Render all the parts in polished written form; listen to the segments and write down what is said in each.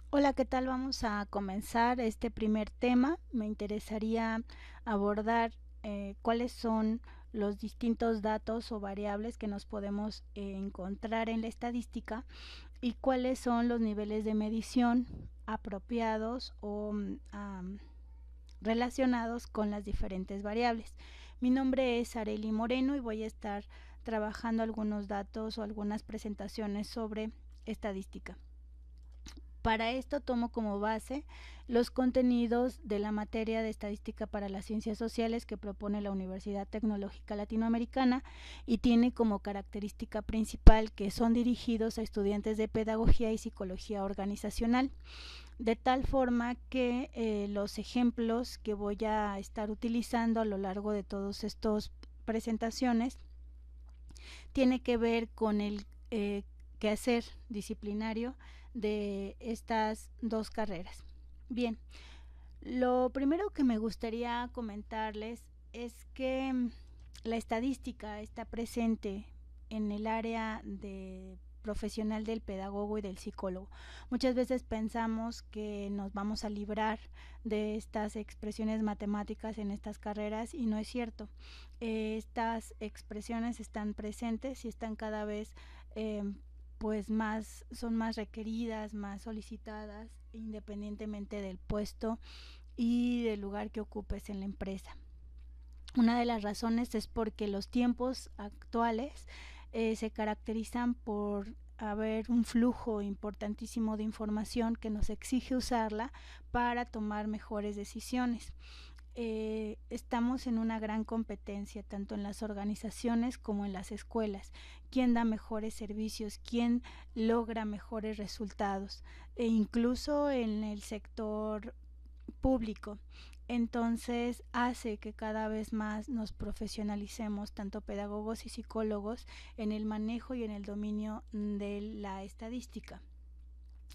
Hola, ¿qué tal? Vamos a comenzar este primer tema. Me interesaría abordar cuáles son los distintos datos o variables que nos podemos encontrar en la estadística y cuáles son los niveles de medición apropiados o relacionados con las diferentes variables. Mi nombre es Areli Moreno y voy a estar trabajando algunos datos o algunas presentaciones sobre estadística. Para esto tomo como base los contenidos de la materia de Estadística para las Ciencias Sociales que propone la Universidad Tecnológica Latinoamericana y tiene como característica principal que son dirigidos a estudiantes de Pedagogía y Psicología Organizacional, de tal forma que los ejemplos que voy a estar utilizando a lo largo de todas estas presentaciones tiene que ver con el quehacer disciplinario de estas dos carreras. Bien, lo primero que me gustaría comentarles es que la estadística está presente en el área de profesional del pedagogo y del psicólogo. Muchas veces pensamos que nos vamos a librar de estas expresiones matemáticas en estas carreras y no es cierto. Estas expresiones están presentes y están cada vez pues son más requeridas, más solicitadas, independientemente del puesto y del lugar que ocupes en la empresa. Una de las razones es porque los tiempos actuales se caracterizan por haber un flujo importantísimo de información que nos exige usarla para tomar mejores decisiones. Estamos en una gran competencia tanto en las organizaciones como en las escuelas. ¿Quién da mejores servicios? ¿Quién logra mejores resultados? E incluso en el sector público. Entonces hace que cada vez más nos profesionalicemos, tanto pedagogos y psicólogos, en el manejo y en el dominio de la estadística.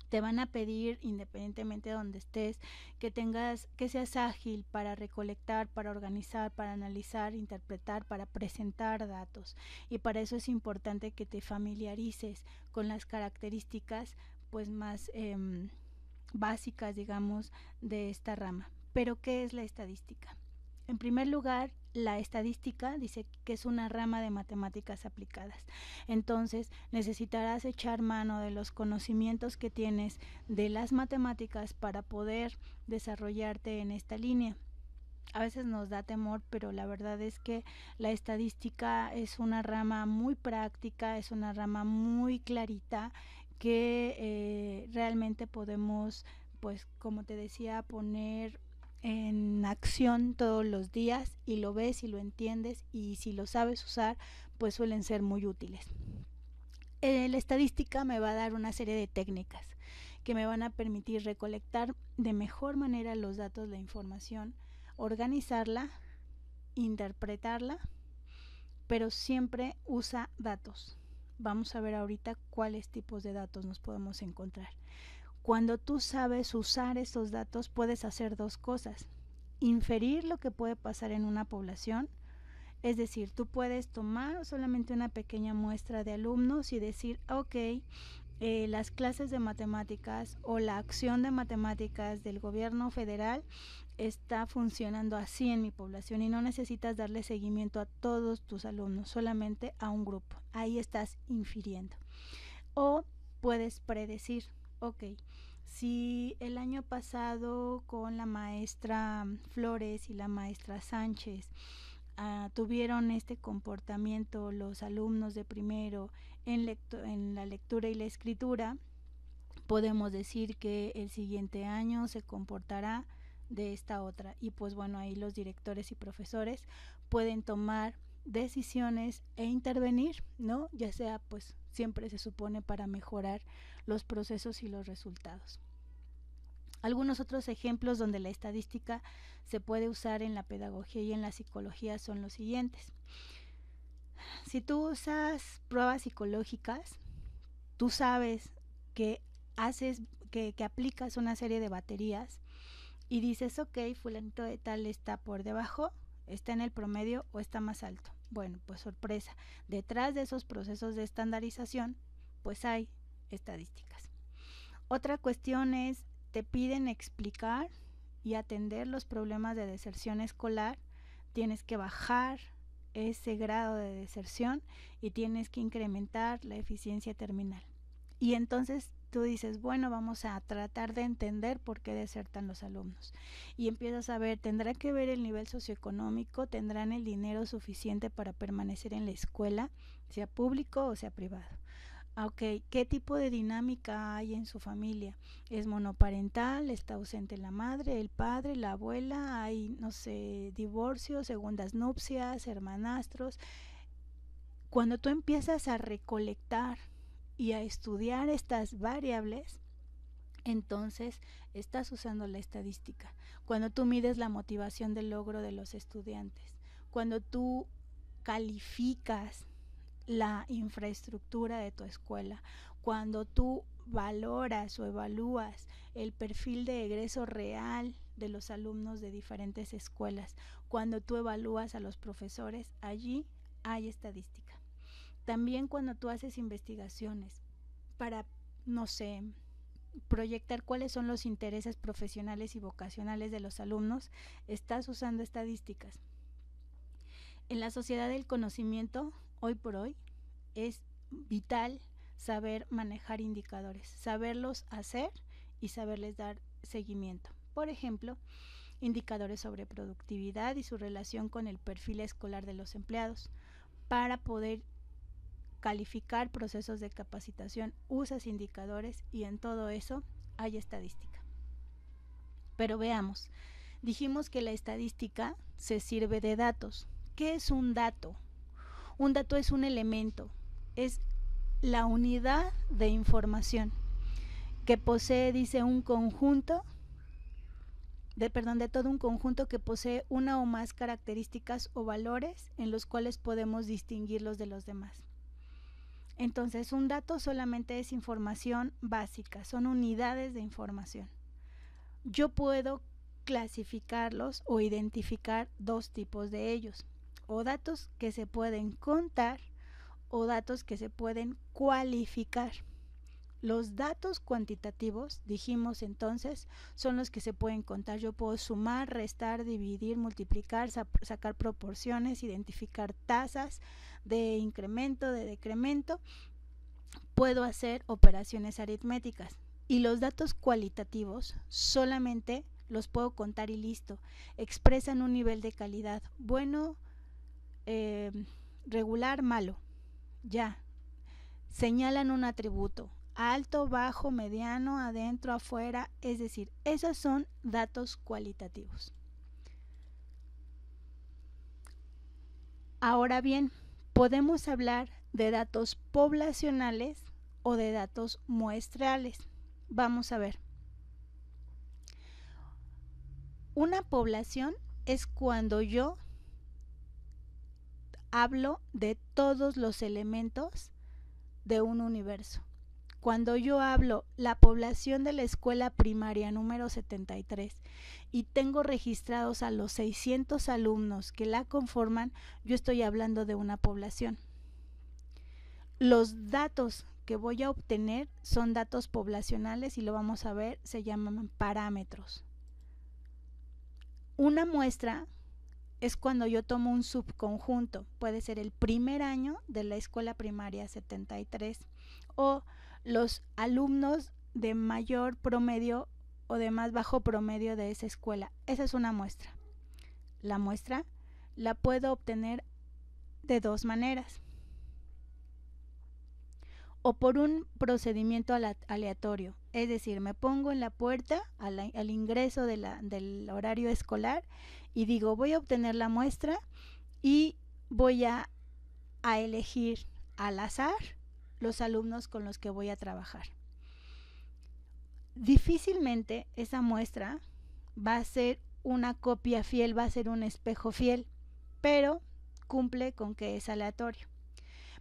Te van a pedir, independientemente de donde estés, que seas ágil para recolectar, para organizar, para analizar, interpretar, para presentar datos. Y para eso es importante que te familiarices con las características pues más básicas, digamos, de esta rama. Pero, ¿qué es la estadística? En primer lugar, la estadística dice que es una rama de matemáticas aplicadas. Entonces, necesitarás echar mano de los conocimientos que tienes de las matemáticas para poder desarrollarte en esta línea. A veces nos da temor, pero la verdad es que la estadística es una rama muy práctica, es una rama muy clarita que realmente podemos, pues como te decía, poner en acción todos los días y lo ves y lo entiendes y si lo sabes usar, pues suelen ser muy útiles. La estadística me va a dar una serie de técnicas que me van a permitir recolectar de mejor manera los datos, la información, organizarla, interpretarla, pero siempre usa datos. Vamos a ver ahorita cuáles tipos de datos nos podemos encontrar. Cuando tú sabes usar estos datos, puedes hacer dos cosas. Inferir lo que puede pasar en una población, es decir, tú puedes tomar solamente una pequeña muestra de alumnos y decir, ok, las clases de matemáticas o la acción de matemáticas del gobierno federal está funcionando así en mi población y no necesitas darle seguimiento a todos tus alumnos, solamente a un grupo. Ahí estás infiriendo. O puedes predecir, ok, si el año pasado con la maestra Flores y la maestra Sánchez tuvieron este comportamiento los alumnos de primero en la lectura y la escritura, podemos decir que el siguiente año se comportará de esta otra. Y pues bueno, ahí los directores y profesores pueden tomar decisiones e intervenir, ¿no? Ya sea pues siempre se supone para mejorar los procesos y los resultados. Algunos otros ejemplos donde la estadística se puede usar en la pedagogía y en la psicología son los siguientes. Si tú usas pruebas psicológicas, tú sabes que que aplicas una serie de baterías y dices, ok, fulanito de tal está por debajo, está en el promedio o está más alto. Bueno, pues sorpresa, detrás de esos procesos de estandarización, pues hay estadísticas. Otra cuestión es, te piden explicar y atender los problemas de deserción escolar, tienes que bajar ese grado de deserción y tienes que incrementar la eficiencia terminal. Y entonces tú dices, bueno, vamos a tratar de entender por qué desertan los alumnos. Y empiezas a ver, ¿tendrá que ver el nivel socioeconómico? ¿Tendrán el dinero suficiente para permanecer en la escuela, sea público o sea privado? Ok, ¿qué tipo de dinámica hay en su familia? ¿Es monoparental? ¿Está ausente la madre, el padre, la abuela? ¿Hay, no sé, divorcios, segundas nupcias, hermanastros? Cuando tú empiezas a recolectar y a estudiar estas variables, entonces estás usando la estadística. Cuando tú mides la motivación del logro de los estudiantes, cuando tú calificas la infraestructura de tu escuela, cuando tú valoras o evalúas el perfil de egreso real de los alumnos de diferentes escuelas, cuando tú evalúas a los profesores, allí hay estadística. También cuando tú haces investigaciones para, no sé, proyectar cuáles son los intereses profesionales y vocacionales de los alumnos, estás usando estadísticas. En la sociedad del conocimiento, hoy por hoy, es vital saber manejar indicadores, saberlos hacer y saberles dar seguimiento. Por ejemplo, indicadores sobre productividad y su relación con el perfil escolar de los empleados. Para poder calificar procesos de capacitación, usas indicadores y en todo eso hay estadística. Pero veamos, dijimos que la estadística se sirve de datos. ¿Qué es un dato? Un dato es un elemento, es la unidad de información que posee, dice, un conjunto, de todo un conjunto que posee una o más características o valores en los cuales podemos distinguirlos de los demás. Entonces, un dato solamente es información básica, son unidades de información. Yo puedo clasificarlos o identificar dos tipos de ellos, o datos que se pueden contar o datos que se pueden cualificar. Los datos cuantitativos, dijimos entonces, son los que se pueden contar. Yo puedo sumar, restar, dividir, multiplicar, sacar proporciones, identificar tasas de incremento, de decremento. Puedo hacer operaciones aritméticas. Y los datos cualitativos solamente los puedo contar y listo. Expresan un nivel de calidad bueno, regular, malo. Ya. Señalan un atributo. Alto, bajo, mediano, adentro, afuera, es decir, esos son datos cualitativos. Ahora bien, podemos hablar de datos poblacionales o de datos muestrales. Vamos a ver. Una población es cuando yo hablo de todos los elementos de un universo. Cuando yo hablo la población de la escuela primaria número 73 y tengo registrados a los 600 alumnos que la conforman, yo estoy hablando de una población. Los datos que voy a obtener son datos poblacionales y lo vamos a ver, se llaman parámetros. Una muestra es cuando yo tomo un subconjunto, puede ser el primer año de la escuela primaria 73 o los alumnos de mayor promedio o de más bajo promedio de esa escuela. Esa es una muestra. La muestra la puedo obtener de dos maneras. O por un procedimiento aleatorio, es decir, me pongo en la puerta al ingreso del horario escolar y digo, voy a obtener la muestra y voy a elegir al azar los alumnos con los que voy a trabajar. Difícilmente esa muestra va a ser una copia fiel, va a ser un espejo fiel, pero cumple con que es aleatorio.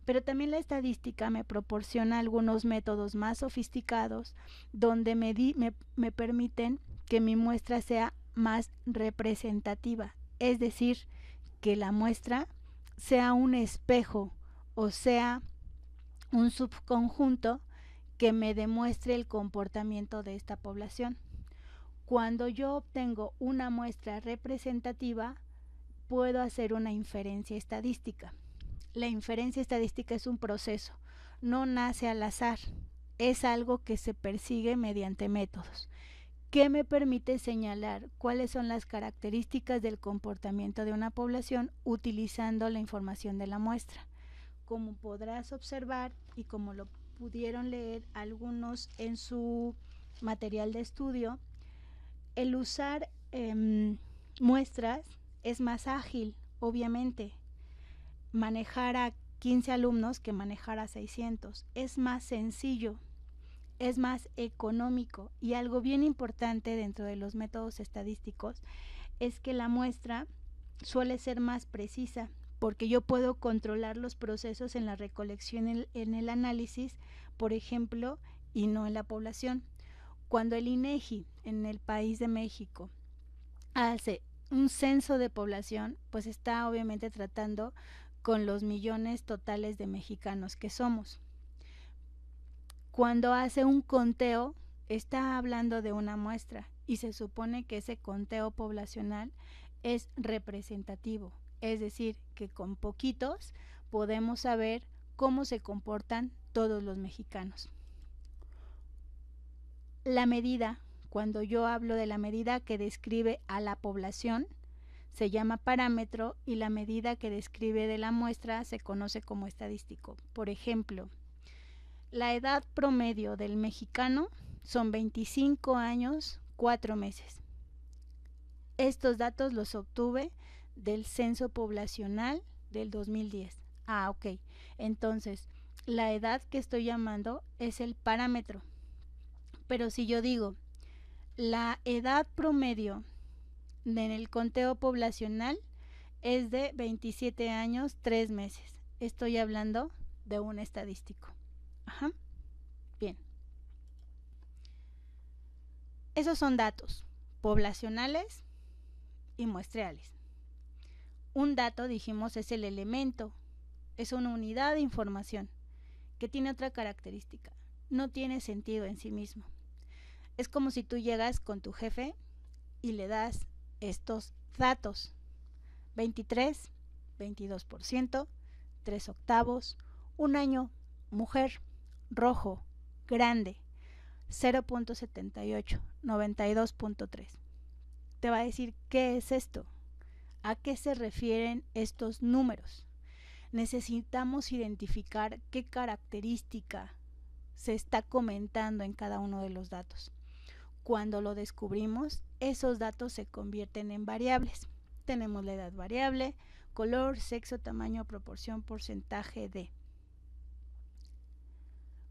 Pero también la estadística me proporciona algunos métodos más sofisticados donde me permiten que mi muestra sea más representativa, es decir, que la muestra sea un espejo o sea un subconjunto que me demuestre el comportamiento de esta población. Cuando yo obtengo una muestra representativa, puedo hacer una inferencia estadística. La inferencia estadística es un proceso, no nace al azar, es algo que se persigue mediante métodos, que me permite señalar cuáles son las características del comportamiento de una población utilizando la información de la muestra. Como podrás observar y como lo pudieron leer algunos en su material de estudio, el usar muestras es más ágil, obviamente. Manejar a 15 alumnos que manejar a 600 es más sencillo, es más económico, y algo bien importante dentro de los métodos estadísticos es que la muestra suele ser más precisa, porque yo puedo controlar los procesos en la recolección, en el análisis, por ejemplo, y no en la población. Cuando el INEGI en el país de México hace un censo de población, pues está obviamente tratando con los millones totales de mexicanos que somos. Cuando hace un conteo, está hablando de una muestra y se supone que ese conteo poblacional es representativo, es decir, que con poquitos podemos saber cómo se comportan todos los mexicanos. La medida, cuando yo hablo de la medida que describe a la población, se llama parámetro, y la medida que describe de la muestra se conoce como estadístico. Por ejemplo, la edad promedio del mexicano son 25 años, 4 meses. Estos datos los obtuve del censo poblacional del 2010. Ok. Entonces, la edad que estoy llamando es el parámetro. Pero si yo digo, la edad promedio en el conteo poblacional es de 27 años, 3 meses. Estoy hablando de un estadístico. Bien. Esos son datos poblacionales y muestreales. Un dato, dijimos, es el elemento, es una unidad de información que tiene otra característica. No tiene sentido en sí mismo. Es como si tú llegas con tu jefe y le das estos datos: 23, 22%, 3 octavos, un año, mujer, rojo, grande, 0.78, 92.3. Te va a decir qué es esto, a qué se refieren estos números. Necesitamos identificar qué característica se está comentando en cada uno de los datos. Cuando lo descubrimos, esos datos se convierten en variables. Tenemos la edad variable, color, sexo, tamaño, proporción, porcentaje de.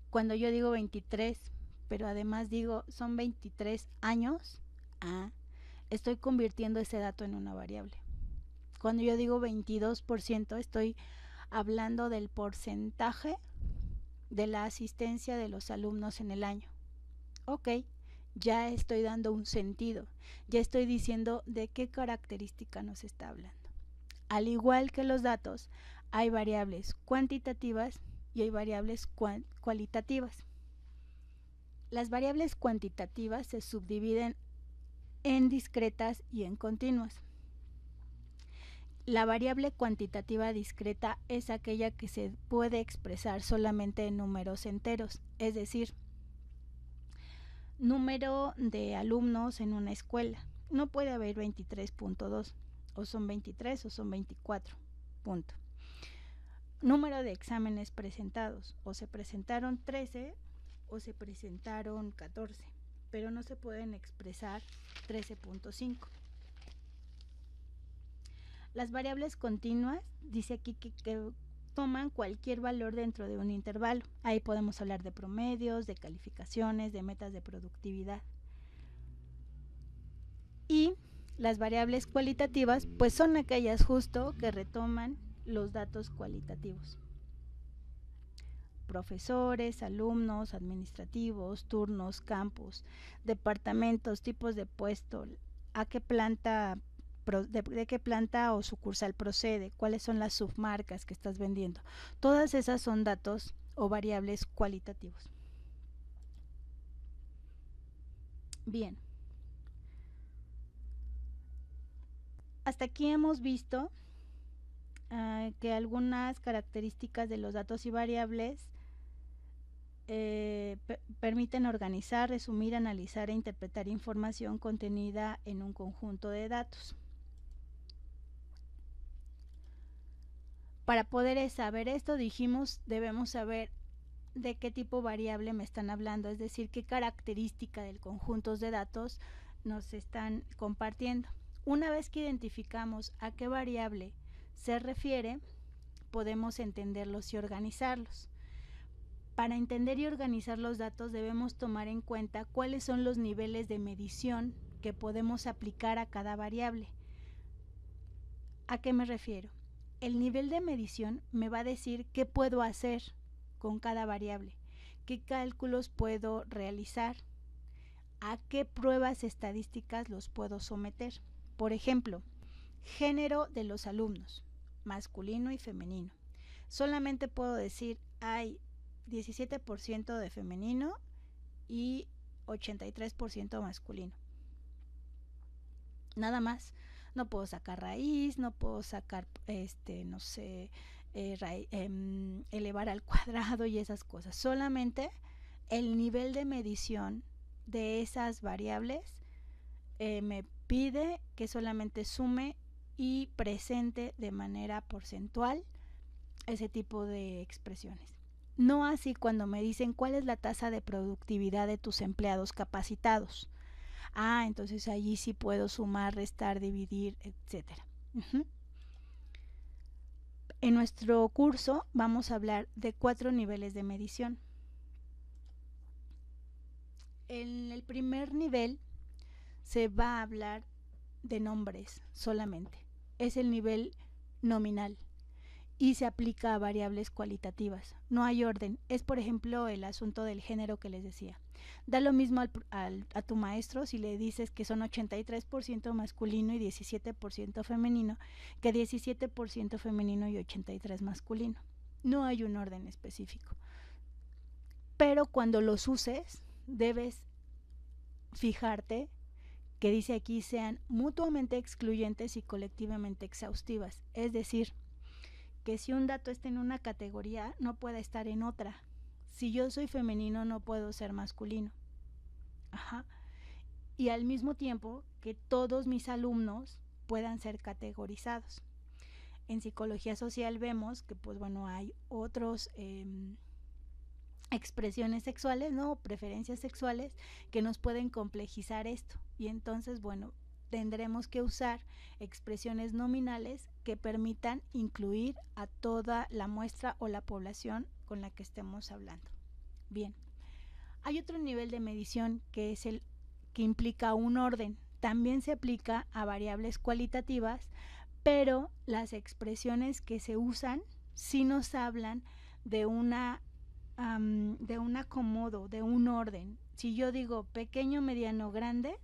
Cuando yo digo 23, pero además digo son 23 años, estoy convirtiendo ese dato en una variable. Cuando yo digo 22%, estoy hablando del porcentaje de la asistencia de los alumnos en el año. Ok, ya estoy dando un sentido, ya estoy diciendo de qué característica nos está hablando. Al igual que los datos, hay variables cuantitativas y hay variables cualitativas. Las variables cuantitativas se subdividen en discretas y en continuas. La variable cuantitativa discreta es aquella que se puede expresar solamente en números enteros, es decir, número de alumnos en una escuela. No puede haber 23.2, o son 23 o son 24, punto. Número de exámenes presentados, o se presentaron 13 o se presentaron 14, pero no se pueden expresar 13.5. Las variables continuas, dice aquí que toman cualquier valor dentro de un intervalo. Ahí podemos hablar de promedios, de calificaciones, de metas de productividad. Y las variables cualitativas, pues son aquellas justo que retoman los datos cualitativos. Profesores, alumnos, administrativos, turnos, campus, departamentos, tipos de puesto, a qué planta, de qué planta o sucursal procede, cuáles son las submarcas que estás vendiendo. Todas esas son datos o variables cualitativos. Bien, hasta aquí hemos visto que algunas características de los datos y variables permiten organizar, resumir, analizar e interpretar información contenida en un conjunto de datos. Para poder saber esto, dijimos, debemos saber de qué tipo variable me están hablando, es decir, qué característica del conjunto de datos nos están compartiendo. Una vez que identificamos a qué variable se refiere, podemos entenderlos y organizarlos. Para entender y organizar los datos debemos tomar en cuenta cuáles son los niveles de medición que podemos aplicar a cada variable. ¿A qué me refiero? El nivel de medición me va a decir qué puedo hacer con cada variable, qué cálculos puedo realizar, a qué pruebas estadísticas los puedo someter. Por ejemplo, género de los alumnos, masculino y femenino. Solamente puedo decir hay 17% de femenino y 83% masculino. Nada más. No puedo sacar raíz, no puedo sacar, no sé, elevar al cuadrado y esas cosas. Solamente el nivel de medición de esas variables me pide que solamente sume y presente de manera porcentual ese tipo de expresiones. No así cuando me dicen cuál es la tasa de productividad de tus empleados capacitados. Entonces allí sí puedo sumar, restar, dividir, etc. En nuestro curso vamos a hablar de 4 niveles de medición. En el primer nivel se va a hablar de nombres solamente. Es el nivel nominal y se aplica a variables cualitativas. No hay orden. Es, por ejemplo, el asunto del género que les decía. Da lo mismo a tu maestro si le dices que son 83% masculino y 17% femenino que 17% femenino y 83% masculino. No hay un orden específico. Pero cuando los uses, debes fijarte que dice aquí sean mutuamente excluyentes y colectivamente exhaustivas. Es decir, que si un dato está en una categoría, no puede estar en otra. Si yo soy femenino, no puedo ser masculino. Y al mismo tiempo que todos mis alumnos puedan ser categorizados. En psicología social vemos que pues bueno hay otros expresiones sexuales, ¿no? Preferencias sexuales que nos pueden complejizar esto. Y entonces bueno, tendremos que usar expresiones nominales que permitan incluir a toda la muestra o la población con la que estemos hablando. Bien, hay otro nivel de medición que es el que implica un orden. También se aplica a variables cualitativas, pero las expresiones que se usan sí nos hablan de un acomodo, de un orden. Si yo digo pequeño, mediano, grande,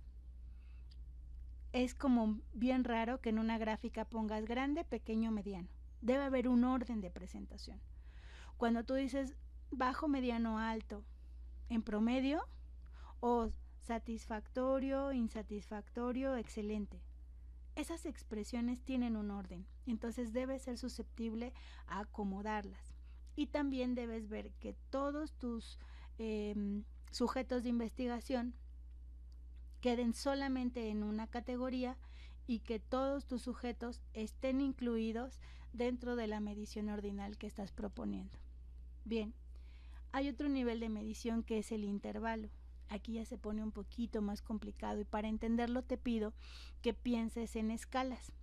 es como bien raro que en una gráfica pongas grande, pequeño, mediano. Debe haber un orden de presentación. Cuando tú dices bajo, mediano, alto, en promedio, o satisfactorio, insatisfactorio, excelente. Esas expresiones tienen un orden, entonces debes ser susceptible a acomodarlas. Y también debes ver que todos tus sujetos de investigación queden solamente en una categoría y que todos tus sujetos estén incluidos dentro de la medición ordinal que estás proponiendo. Bien, hay otro nivel de medición que es el intervalo. Aquí ya se pone un poquito más complicado y para entenderlo te pido que pienses en escalas.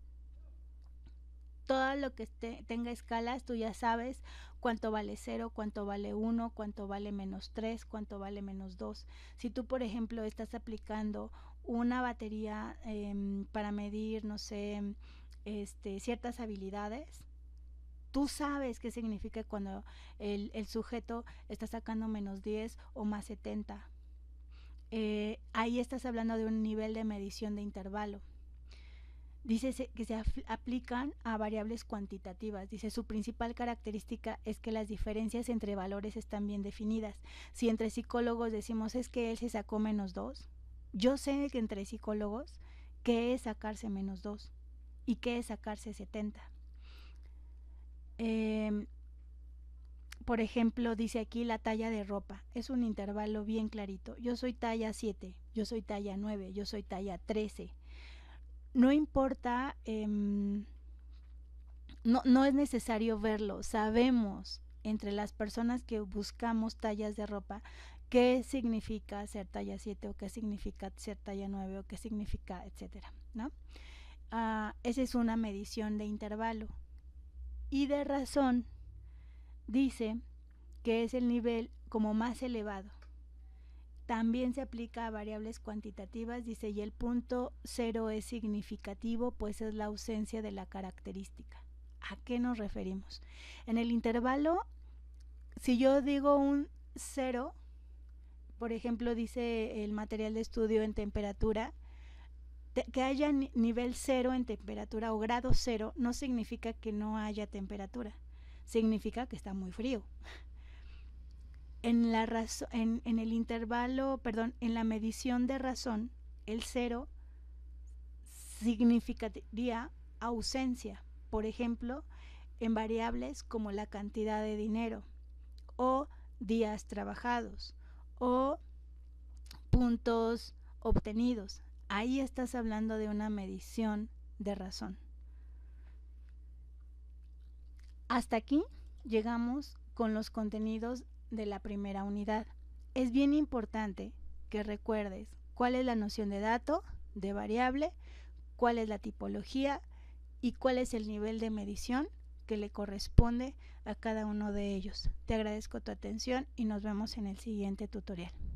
Todo lo que tenga escalas, tú ya sabes cuánto vale 0, cuánto vale 1, cuánto vale menos 3, cuánto vale menos 2. Si tú, por ejemplo, estás aplicando una batería para medir, no sé, ciertas habilidades, tú sabes qué significa cuando el sujeto está sacando menos 10 o más 70. Ahí estás hablando de un nivel de medición de intervalo. Dice que se aplican a variables cuantitativas. Dice su principal característica es que las diferencias entre valores están bien definidas. Si entre psicólogos decimos es que él se sacó menos 2, Yo sé que entre psicólogos qué es sacarse -2 y qué es sacarse 70. Por ejemplo, dice aquí la talla de ropa. Es un intervalo bien clarito. Yo soy talla 7, yo soy talla 9, yo soy talla 13. No importa, no es necesario verlo. Sabemos entre las personas que buscamos tallas de ropa qué significa ser talla 7 o qué significa ser talla 9 o qué significa, etcétera, ¿no? Esa es una medición de intervalo. Y de razón dice que es el nivel como más elevado. También se aplica a variables cuantitativas, dice, y el punto 0 es significativo, pues es la ausencia de la característica. ¿A qué nos referimos? En el intervalo, si yo digo un 0, por ejemplo, dice el material de estudio en temperatura, que haya nivel 0 en temperatura o grado 0 no significa que no haya temperatura, significa que está muy frío. En el intervalo, perdón, en la medición de razón, el 0 significaría ausencia, por ejemplo, en variables como la cantidad de dinero o días trabajados o puntos obtenidos. Ahí estás hablando de una medición de razón. Hasta aquí llegamos con los contenidos de la primera unidad. Es bien importante que recuerdes cuál es la noción de dato, de variable, cuál es la tipología y cuál es el nivel de medición que le corresponde a cada uno de ellos. Te agradezco tu atención y nos vemos en el siguiente tutorial.